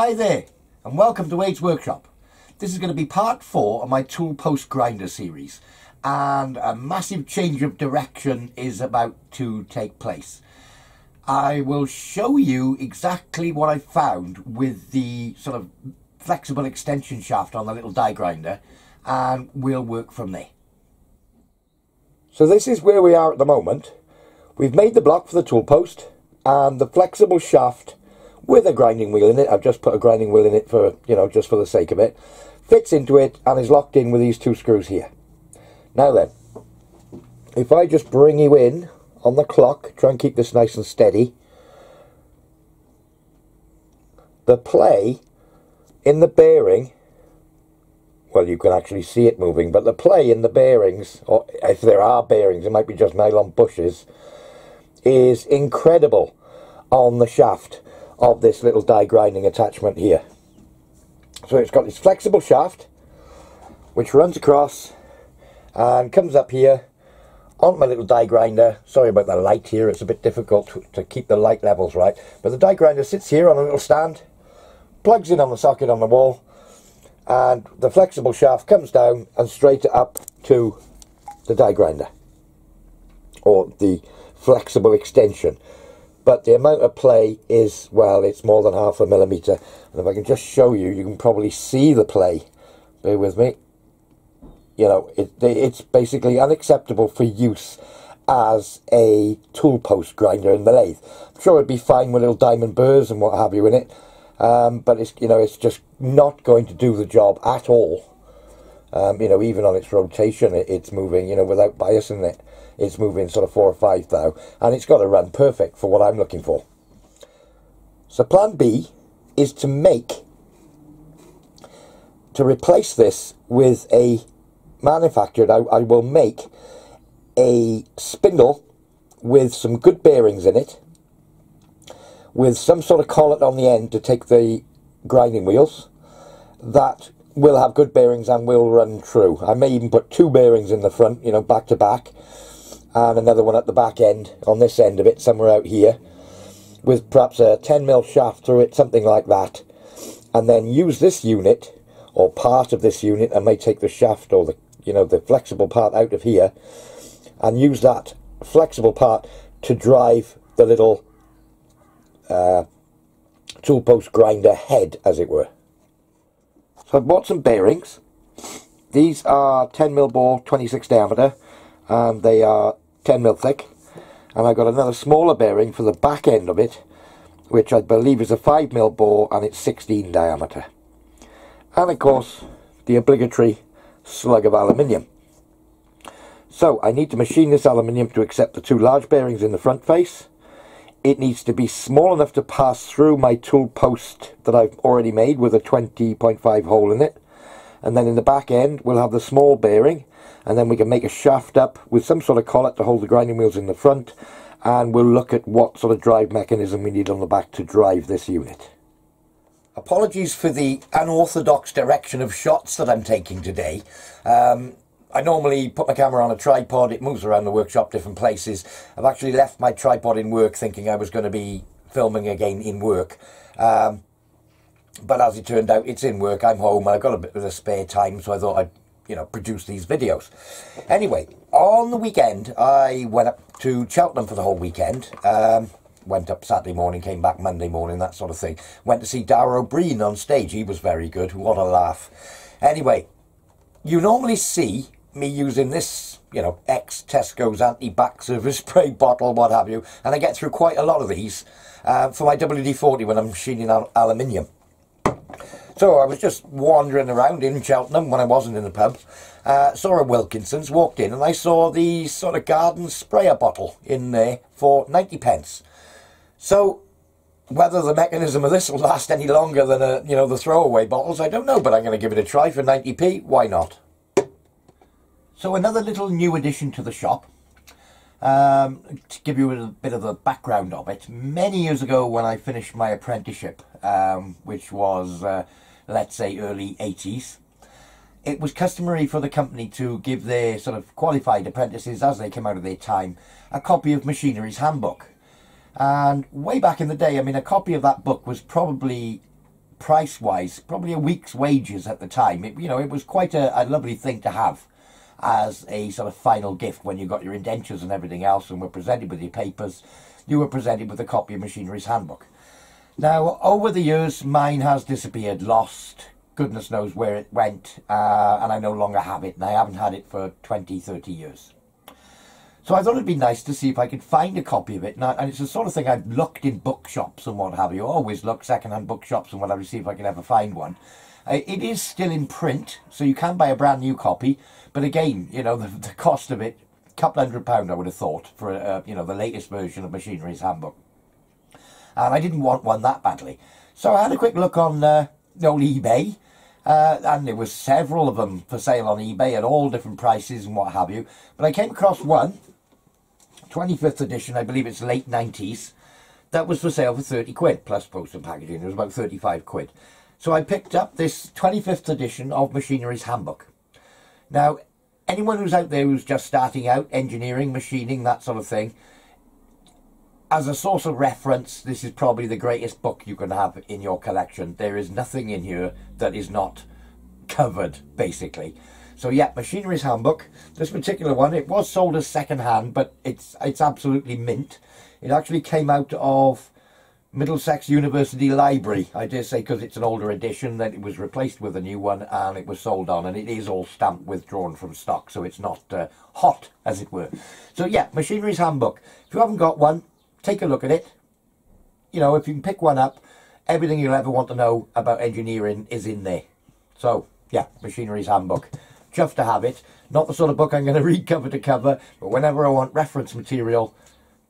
Hi there, and welcome to Wade's Workshop. This is going to be part 4 of my toolpost grinder series, and a massive change of direction is about to take place. I will show you exactly what I found with the sort of flexible extension shaft on the little die grinder, and we'll work from there. So this is where we are at the moment. We've made the block for the toolpost and the flexible shaft with a grinding wheel in it. I've just put a grinding wheel in it for, just for the sake of it. Fits into it and is locked in with these two screws here. Now then, if I just bring you in on the clock, try and keep this nice and steady. The play in the bearing, well, you can actually see it moving, but the play in the bearings, or if there are bearings, it might be just nylon bushes, is incredible on the shaft of this little die grinding attachment here. So it's got this flexible shaft which runs across and comes up here on my little die grinder. Sorry about the light here, it's a bit difficult to keep the light levels right, but the die grinder sits here on a little stand, plugs in on the socket on the wall, and the flexible shaft comes down and straight up to the die grinder, or the flexible extension. But the amount of play is, well, it's more than 0.5 millimeter. And if I can just show you, you can probably see the play. Bear with me. It's basically unacceptable for use as a tool post grinder in the lathe. I'm sure it'd be fine with little diamond burrs and what have you in it. But it's just not going to do the job at all. Even on its rotation, it's moving, without biasing it. It's moving sort of 4 or 5 thou, and it's got to run perfect for what I'm looking for. So plan B is to replace this with a manufactured, I will make a spindle with some good bearings in it, with some sort of collet on the end to take the grinding wheels, that will have good bearings and will run true. I may even put 2 bearings in the front, back to back, and another one at the back end, on this end of it, somewhere out here, with perhaps a 10mm shaft through it, something like that, and then use this unit, or part of this unit. I may take the shaft or the flexible part out of here, and use that flexible part to drive the little tool post grinder head, as it were. So I've bought some bearings. These are 10mm bore, 26 diameter, and they are 10mm thick. And I've got another smaller bearing for the back end of it, which I believe is a 5mm bore, and it's 16 diameter. And of course, the obligatory slug of aluminium. So I need to machine this aluminium to accept the 2 large bearings in the front face. It needs to be small enough to pass through my tool post that I've already made with a 20.5 hole in it. And then in the back end, we'll have the small bearing, and then we can make a shaft up with some sort of collet to hold the grinding wheels in the front, and we'll look at what sort of drive mechanism we need on the back to drive this unit. Apologies for the unorthodox direction of shots that I'm taking today. I normally put my camera on a tripod, it moves around the workshop different places. I've actually left my tripod in work thinking I was going to be filming again in work. But as it turned out, it's in work, I'm home, and I've got a bit of spare time, so I thought I'd, produce these videos. Anyway, on the weekend, I went up to Cheltenham for the whole weekend. Went up Saturday morning, came back Monday morning, that sort of thing. Went to see Darragh O'Brien on stage. He was very good. What a laugh. Anyway, you normally see me using this, ex-Tesco's anti-back surface spray bottle, what have you, and I get through quite a lot of these for my WD-40 when I'm machining aluminium. So I was just wandering around in Cheltenham when I wasn't in the pub, saw a Wilkinson's, walked in, and I saw the sort of garden sprayer bottle in there for 90p. So whether the mechanism of this will last any longer than the throwaway bottles, I don't know, but I'm going to give it a try for 90p. Why not? So another little new addition to the shop. To give you a bit of the background of it, many years ago when I finished my apprenticeship, which was, let's say, early 80s, it was customary for the company to give their sort of qualified apprentices, as they came out of their time, a copy of Machinery's Handbook. And way back in the day, I mean, a copy of that book was probably price-wise, probably a week's wages at the time. It, you know, it was quite a lovely thing to have as a sort of final gift when you got your indentures and everything else and were presented with your papers. You were presented with a copy of Machinery's Handbook. Now, over the years, mine has disappeared, lost, goodness knows where it went, and I no longer have it, and I haven't had it for 20, 30 years. So I thought it'd be nice to see if I could find a copy of it. Now, and it's the sort of thing I've looked in bookshops and what have you. I always look second-hand bookshops and whatever to see if I can ever find one. It is still in print, so you can buy a brand new copy. But again, you know, the cost of it, a couple £100 I would have thought for, you know, the latest version of Machinery's Handbook. And I didn't want one that badly. So I had a quick look on old eBay. And there was several of them for sale on eBay at all different prices and what have you. But I came across one, 25th edition, I believe it's late 90s, that was for sale for 30 quid, plus post and packaging. It was about 35 quid. So I picked up this 25th edition of Machinery's Handbook. Now, anyone who's out there who's just starting out, engineering, machining, that sort of thing, as a source of reference, this is probably the greatest book you can have in your collection. There is nothing in here that is not covered, basically. So yeah, Machinery's Handbook. This particular one, it was sold as second-hand, but it's absolutely mint. It actually came out of Middlesex University Library, I dare say, because it's an older edition. Then it was replaced with a new one, and it was sold on, and it is all stamped withdrawn from stock, so it's not hot, as it were. So yeah, Machinery's Handbook. If you haven't got one, take a look at it. You know, if you can pick one up, everything you'll ever want to know about engineering is in there. So yeah, Machinery's Handbook. Chuffed to have it. Not the sort of book I'm going to read cover to cover, but whenever I want reference material,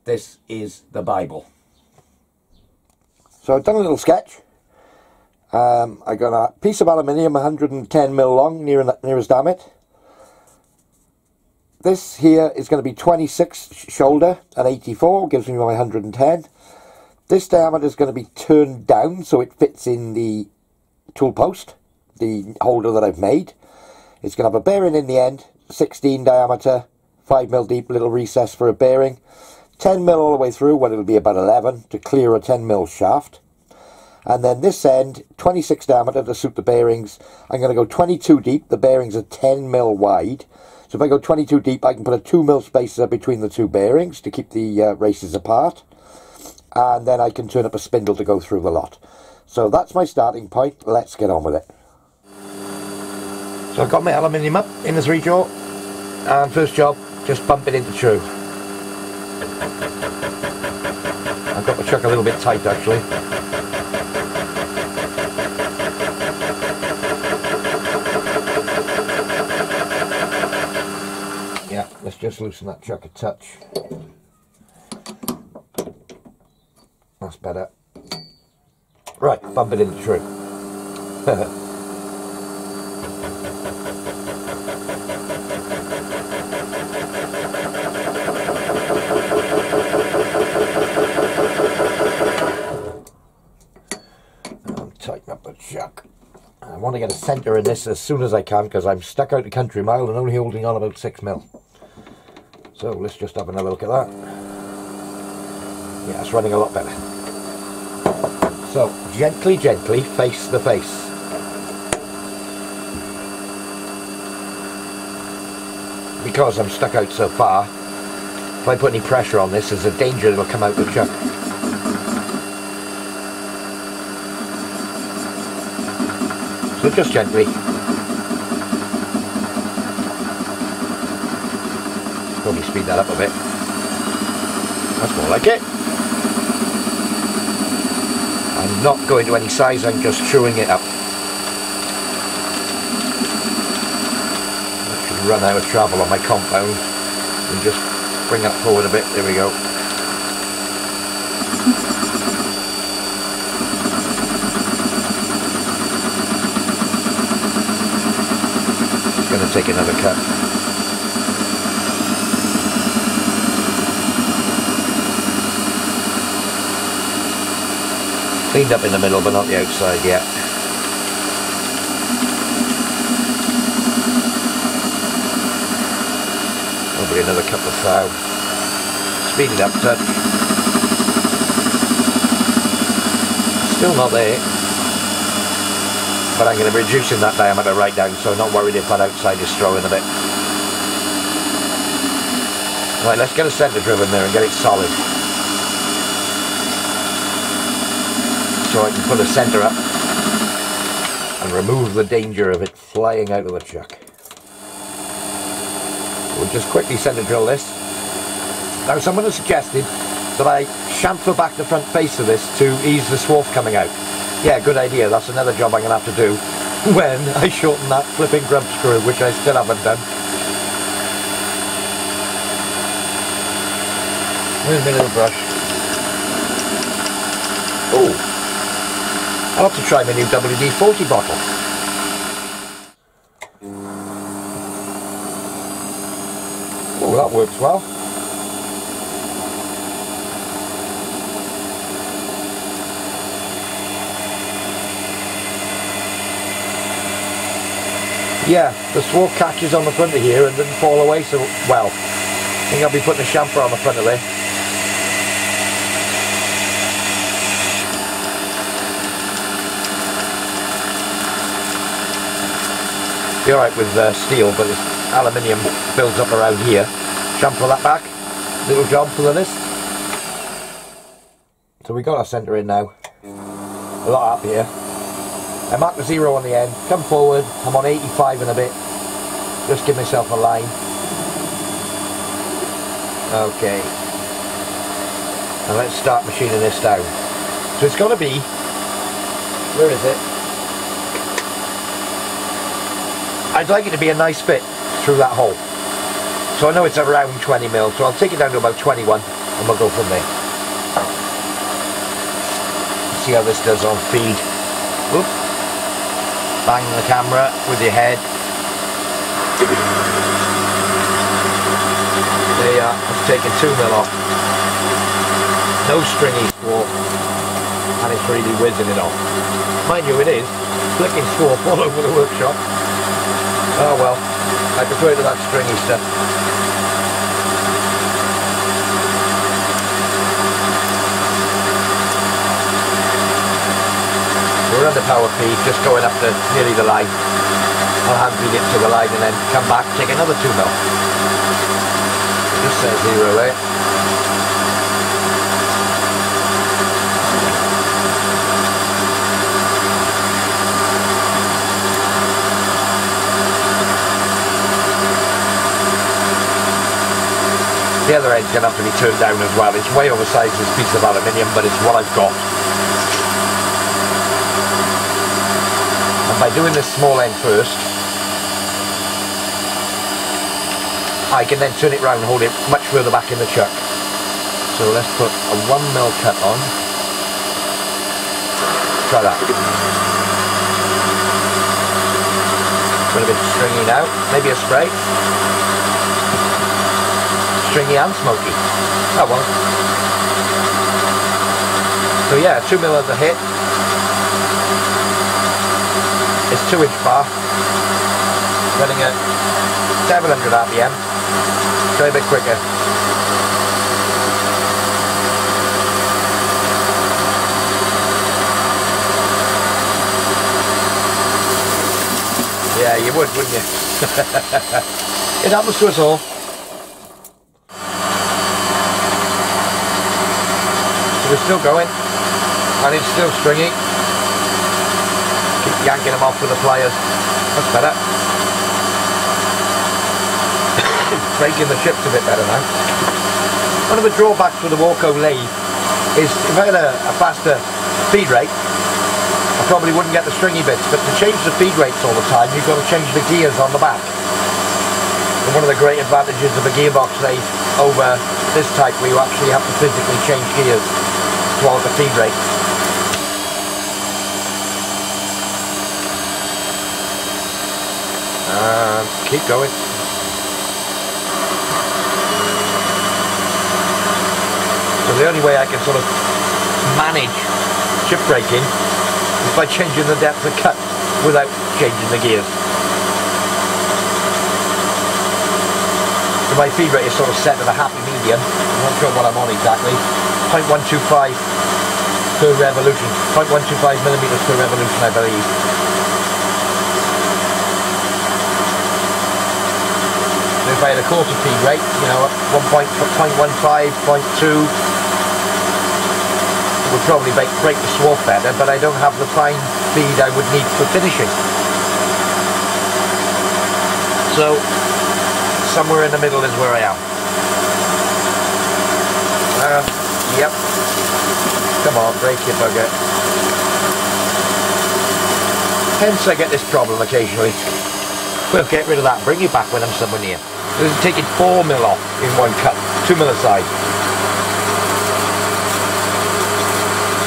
this is the Bible. So I've done a little sketch. I got a piece of aluminium, 110mm long, near as damn it. This here is going to be 26 shoulder and 84, gives me my 110. This diameter is going to be turned down so it fits in the tool post, the holder that I've made. It's going to have a bearing in the end, 16 diameter, 5mm deep, little recess for a bearing. 10mm all the way through, well, it'll be about 11 to clear a 10mm shaft. And then this end, 26 diameter to suit the bearings. I'm going to go 22 deep. The bearings are 10mm wide. So if I go 22 deep, I can put a 2mm spacer between the two bearings to keep the races apart. And then I can turn up a spindle to go through the lot. So that's my starting point. Let's get on with it. So I've got my aluminium up in the 3-jaw. And first job, just bump it into true. I've got the chuck a little bit tight actually. Yeah, let's just loosen that chuck a touch. That's better. Right, bump it into true. Tighten up the chuck. I want to get a centre in this as soon as I can because I'm stuck out a country mile and only holding on about 6mm. So let's just have another look at that. Yeah, it's running a lot better. So gently, gently face the face. Because I'm stuck out so far, if I put any pressure on this, there's a danger it'll come out the chuck. So just gently. Probably speed that up a bit. That's more like it. I'm not going to any size, I'm just chewing it up. I should run out of travel on my compound and just bring that forward a bit. There we go. Going to take another cut. Cleaned up in the middle but not the outside yet. Probably another cup of thou. Speed it up a touch. Still not there. but I'm going to be reducing that diameter right down, so I'm not worried if that outside is throwing a bit. Right, let's get a centre drill in there and get it solid, so I can put a centre up and remove the danger of it flying out of the chuck. We'll just quickly centre drill this. Now, someone has suggested that I chamfer back the front face of this to ease the swarf coming out. Yeah, good idea. That's another job I'm going to have to do when I shorten that flipping grub screw, which I still haven't done. Where's my little brush? Oh, I'll have to try my new WD-40 bottle. Oh, that works well. Yeah, the swarf catches on the front of here and didn't fall away so well. I think I'll be putting a chamfer on the front of there. Be alright with steel, but aluminium builds up around here. Chamfer that back. Little job for the list. So we got our centre in now. A lot up here. I marked the 0 on the end, come forward, I'm on 85 and a bit, just give myself a line. Okay, and let's start machining this down. So it's going to be, where is it? I'd like it to be a nice fit through that hole. So I know it's around 20 mil, so I'll take it down to about 21 and we'll go from there. See how this does on feed. Whoop. Bang the camera with your head. There you are, it's taken 2 mil off. No stringy swarf, and it's really whizzing it off. Mind you, it is flicking swarf all over the workshop. Oh well, I prefer to that stringy stuff. We're under power feed, just going up to nearly the line. I'll hand feed it to the line and then come back, take another 2 mil. Just says 0 there. The other end's going to have to be turned down as well. It's way oversized, this piece of aluminium, but it's what I've got. And by doing this small end first, I can then turn it round and hold it much further back in the chuck. So let's put a 1 mil cut on. Try that. Got a bit stringy now, maybe a spray. Stringy and smoky. Oh well. So yeah, 2 mil as a hit. It's 2-inch bar, running at 700 RPM, try a bit quicker. Yeah, you would, wouldn't you? It happens to us all. So we're still going, and it's still stringy. Keep yanking them off with the pliers. That's better. Breaking the chips a bit better now. One of the drawbacks with the Warco Lathe is if I had a faster feed rate, I probably wouldn't get the stringy bits, but to change the feed rates all the time, you've got to change the gears on the back. And one of the great advantages of a gearbox lathe over this type, where you actually have to physically change gears to alter feed rates. Keep going. So the only way I can sort of manage chip breaking is by changing the depth of cut without changing the gears. So my feed rate is sort of set at a happy medium. I'm not sure what I'm on exactly. 0.125 per revolution. 0.125 millimeters per revolution, I believe. if I had a quarter feed rate, you know, 1.15, 0.2, it would probably break the swarf better, but I don't have the fine feed I would need for finishing. So, somewhere in the middle is where I am. Yep. Come on, break your bugger. Hence I get this problem occasionally. We'll get rid of that, bring you back when I'm somewhere near. This is taking 4 mil off in one cut, 2 mil aside.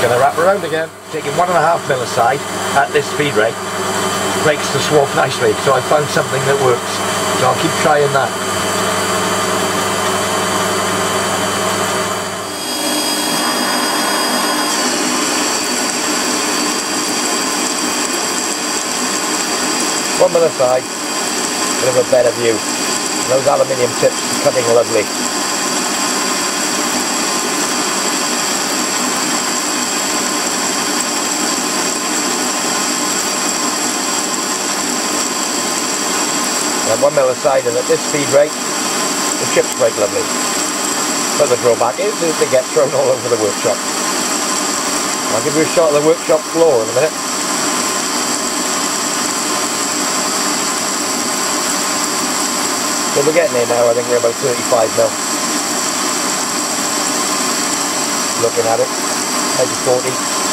Gonna wrap around again, taking 1.5 mil aside at this speed rate. Breaks the swarf nicely, so I found something that works. So I'll keep trying that. One mil aside, bit of a better view. Those aluminium tips cutting lovely. And 1 mil aside, and at this speed rate, the chips break lovely. But the drawback is they get thrown all over the workshop. I'll give you a shot of the workshop floor in a minute. So we're getting there now. I think we're about 35 mil. Looking at it, maybe 40.